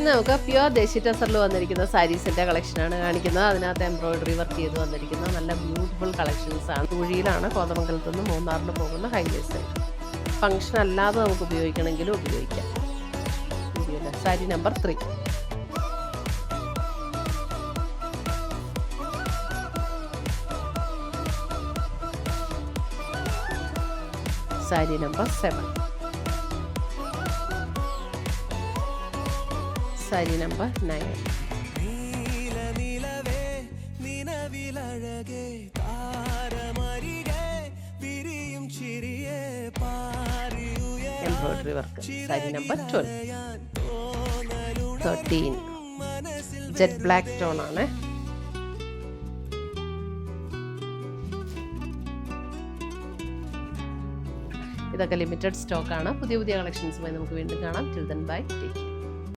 നമുക്ക് പ്യുവർ ദേശി ടസറിൽ വന്നിരിക്കുന്ന സാരീസിൻ്റെ കളക്ഷനാണ് കാണിക്കുന്നത്. അതിനകത്ത് എംബ്രോയിഡറി വർക്ക് ചെയ്ത് വന്നിരിക്കുന്ന നല്ല ബ്യൂട്ടിഫുൾ കളക്ഷൻസ് ആണ്. തുഴിയിലാണ് കോതമംഗലത്ത് നിന്ന് മൂന്നാറിന് പോകുന്ന ഹൈവേസ്. ഫംഗ്ഷൻ അല്ലാതെ നമുക്ക് ഉപയോഗിക്കണമെങ്കിലും ഉപയോഗിക്കാം. Sari number 3. Sari number 7. Sari number 9. Embroidery work. Sari number 12. 13. Jet black tone ആണ്. ഇതൊക്കെ ലിമിറ്റഡ് സ്റ്റോക്കാണ്. പുതിയ കളക്ഷൻസുമായി നമുക്ക് വീണ്ടും കാണാം. Till then bye, take care.